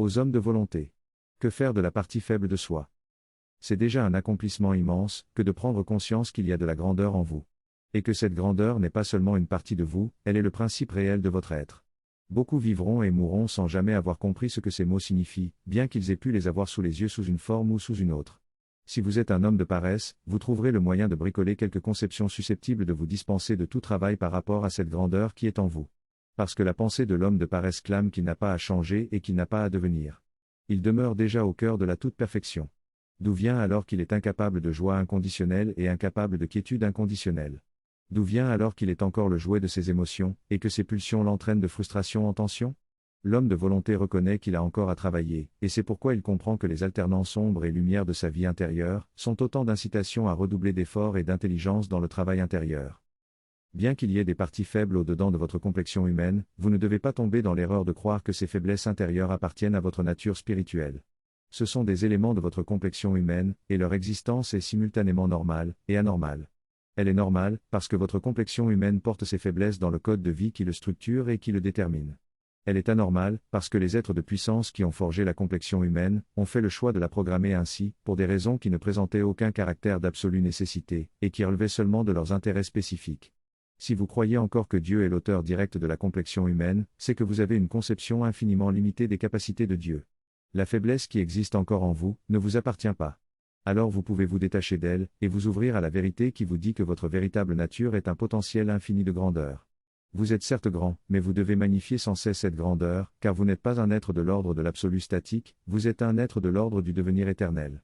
Aux hommes de volonté. Que faire de la partie faible de soi? C'est déjà un accomplissement immense, que de prendre conscience qu'il y a de la grandeur en vous. Et que cette grandeur n'est pas seulement une partie de vous, elle est le principe réel de votre être. Beaucoup vivront et mourront sans jamais avoir compris ce que ces mots signifient, bien qu'ils aient pu les avoir sous les yeux sous une forme ou sous une autre. Si vous êtes un homme de paresse, vous trouverez le moyen de bricoler quelques conceptions susceptibles de vous dispenser de tout travail par rapport à cette grandeur qui est en vous. Parce que la pensée de l'homme de paresse clame qu'il n'a pas à changer et qu'il n'a pas à devenir. Il demeure déjà au cœur de la toute perfection. D'où vient alors qu'il est incapable de joie inconditionnelle et incapable de quiétude inconditionnelle? D'où vient alors qu'il est encore le jouet de ses émotions, et que ses pulsions l'entraînent de frustration en tension? L'homme de volonté reconnaît qu'il a encore à travailler, et c'est pourquoi il comprend que les alternances ombre et lumière de sa vie intérieure sont autant d'incitations à redoubler d'efforts et d'intelligence dans le travail intérieur. Bien qu'il y ait des parties faibles au-dedans de votre complexion humaine, vous ne devez pas tomber dans l'erreur de croire que ces faiblesses intérieures appartiennent à votre nature spirituelle. Ce sont des éléments de votre complexion humaine, et leur existence est simultanément normale et anormale. Elle est normale, parce que votre complexion humaine porte ses faiblesses dans le code de vie qui le structure et qui le détermine. Elle est anormale, parce que les êtres de puissance qui ont forgé la complexion humaine, ont fait le choix de la programmer ainsi, pour des raisons qui ne présentaient aucun caractère d'absolue nécessité, et qui relevaient seulement de leurs intérêts spécifiques. Si vous croyez encore que Dieu est l'auteur direct de la complexion humaine, c'est que vous avez une conception infiniment limitée des capacités de Dieu. La faiblesse qui existe encore en vous, ne vous appartient pas. Alors vous pouvez vous détacher d'elle, et vous ouvrir à la vérité qui vous dit que votre véritable nature est un potentiel infini de grandeur. Vous êtes certes grand, mais vous devez magnifier sans cesse cette grandeur, car vous n'êtes pas un être de l'ordre de l'absolu statique, vous êtes un être de l'ordre du devenir éternel.